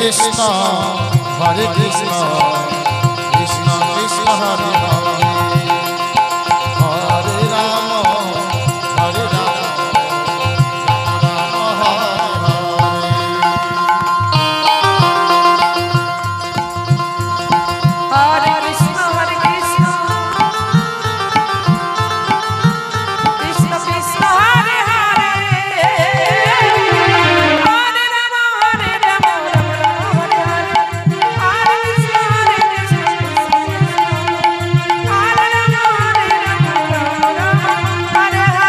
Krishna Krishna Krishna Hare Hare Hare Ram হরে Ram Ram Ram Hare Hare Krishna Krishna Krishna Hare Hare Hare Ram Ram Ram Hare Hare Hare Krishna Krishna হরে Ram Ram Hare Hare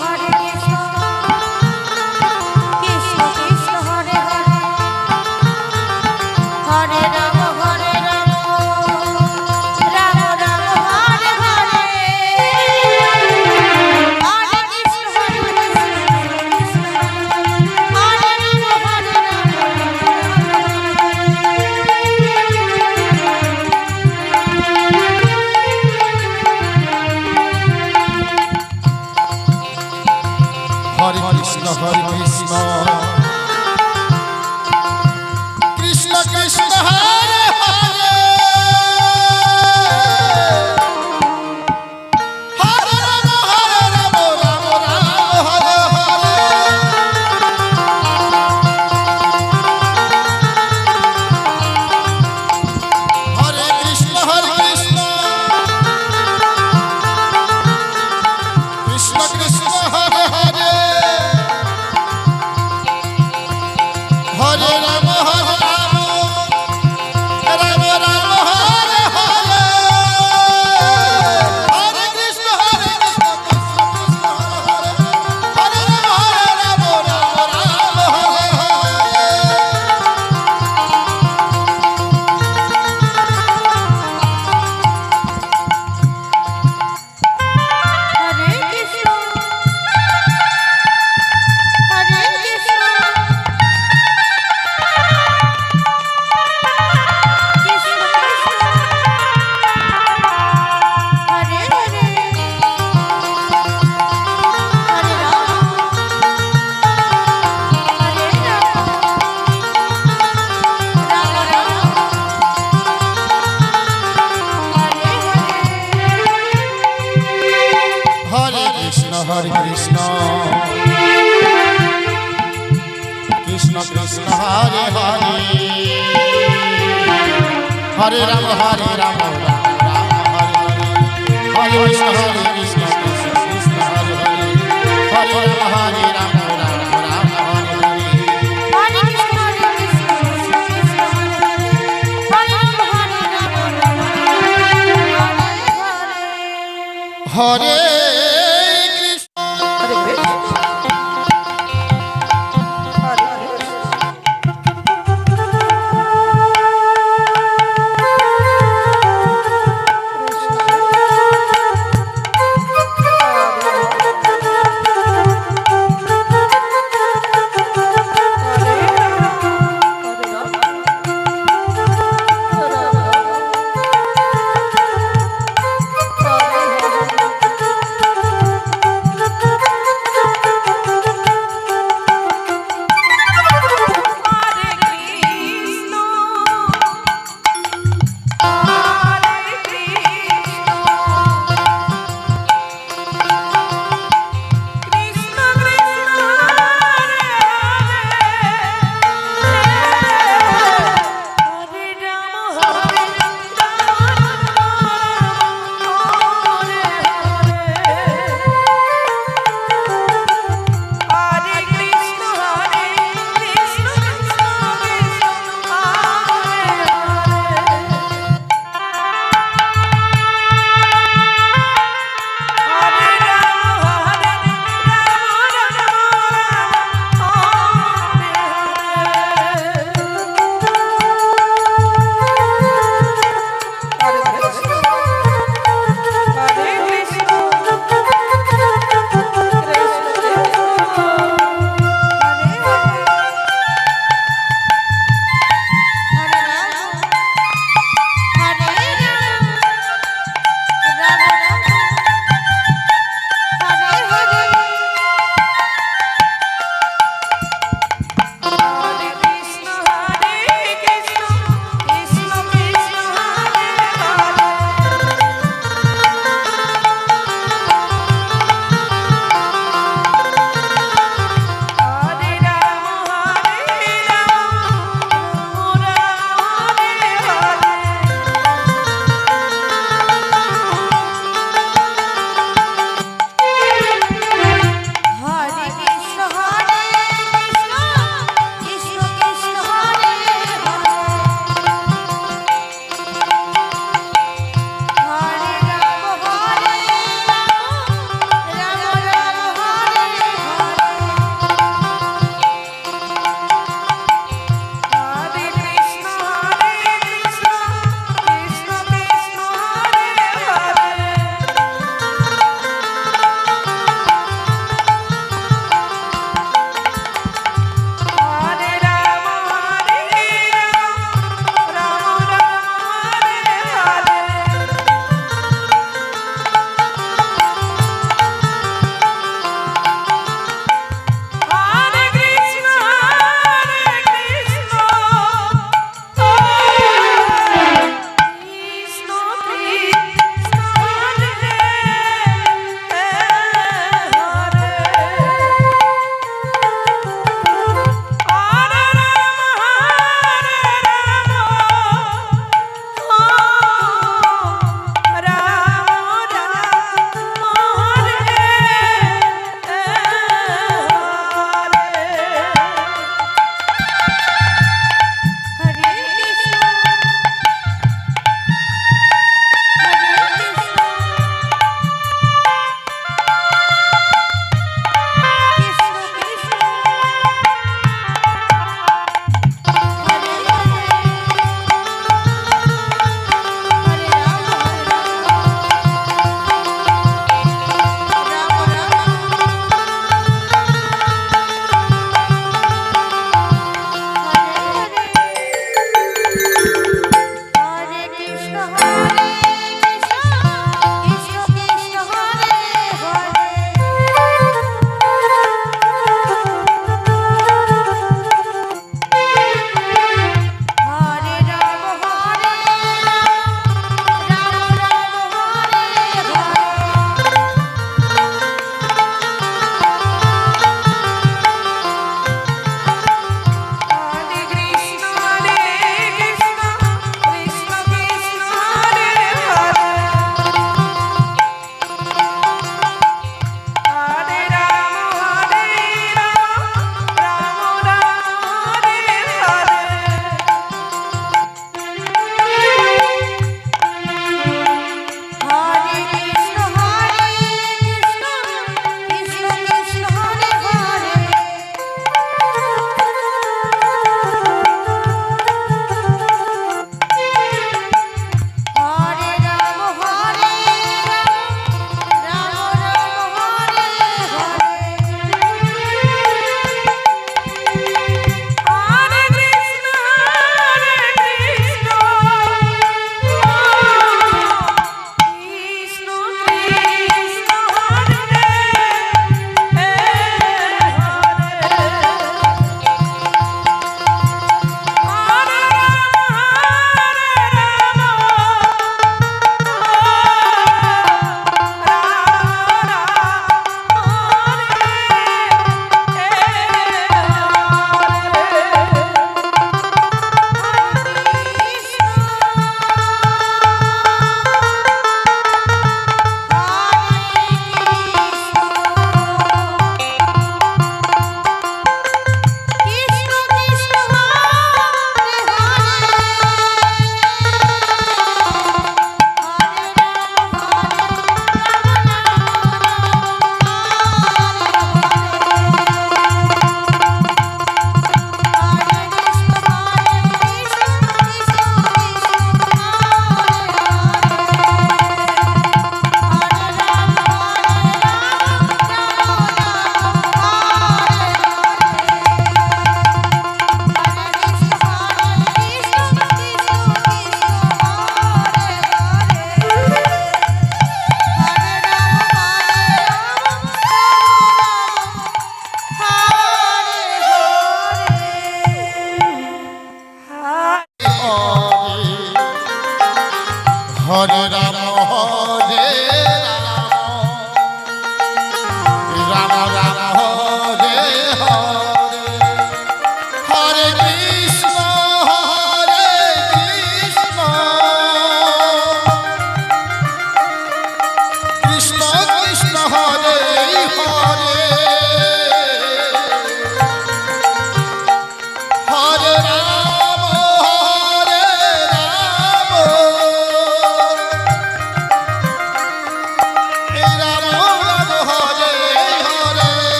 Hare Krishna Krishna Krishna Hare Hare Hare Ram Ram Ram Hare Hare Hare Krishna Krishna হরে Krishna Krishna Krishna Hare Hare Hare Ram Ram Ram Hare Hare Hare Krishna Krishna Krishna Hare Hare Hare Ram Ram Ram Hare Hare Hare Krishna Krishna Krishna Hare Hare Hare Ram Ram Hare Hare Hare Krishna হরে Krishna Krishna Krishna Hare Hare Hare Ram Ram Ram Hare Hare Hare Krishna Krishna Krishna Hare Hare Hare Ram Ram Hare Hare Hare Krishna Krishna Krishna Hare Hare Hare Ram Ram Hare Hare Hare Krishna Krishna Krishna Hare Hare Hare Ram Hare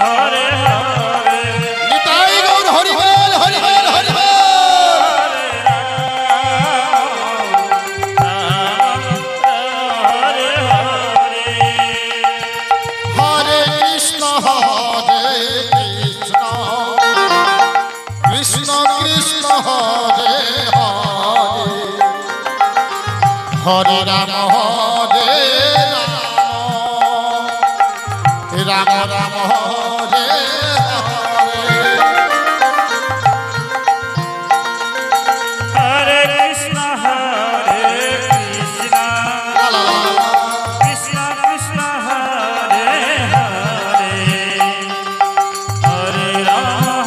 Hare Hare Nitai Gour Hari বল Hari বল Hari বল Hare Hare Hare Krishna Krishna Krishna Hare Hare Hare Ram হরে Ram Ram Ram Hare Hare Krishna Krishna Krishna Hare Hare Hare Ram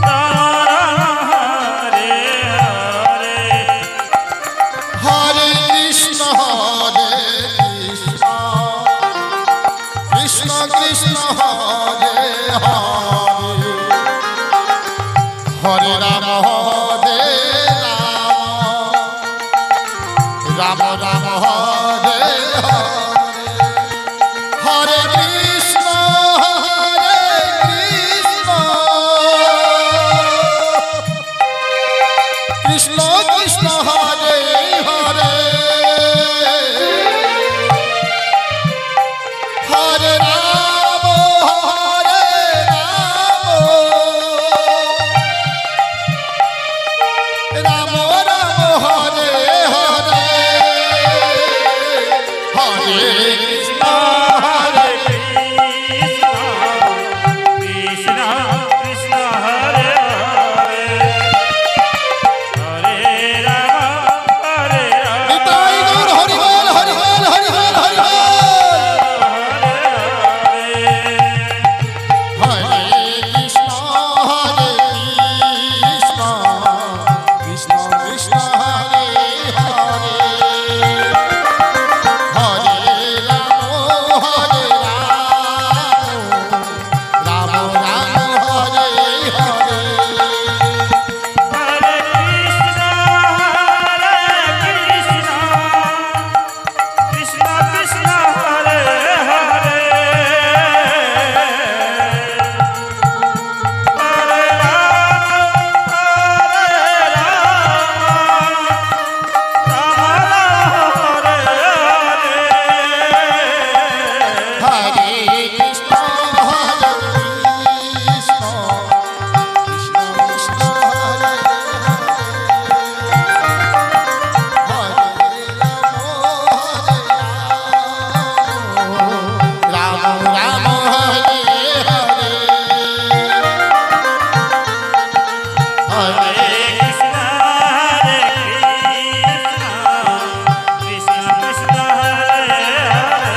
Ram Ram Hare Hare Hare Krishna Krishna Krishna Hare Hare Hare Ram হরে Ram Ram Ram Hare Hare Hare Krishna Krishna Krishna Hare Hare Hare Ram Ram Ram Hare Hare Hare Krishna হরে Krishna Krishna Krishna Hare Hare Hare Ram হরে Ram Nitai Gour Hari বল Hari বল Hari বল Hari বল হরে Krishna Krishna Krishna Hare Hare Hare Ram Ram Ram Hare Hare Hare Krishna Krishna Krishna Hare Hare Hare Hare Krishna Krishna Krishna Krishna Hare Hare Ram Ram Hare Hare Hare Krishna Krishna Krishna Hare Hare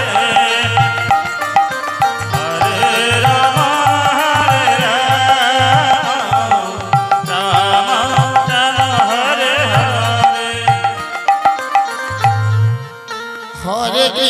Hare Ram Ram Hare Hare Hare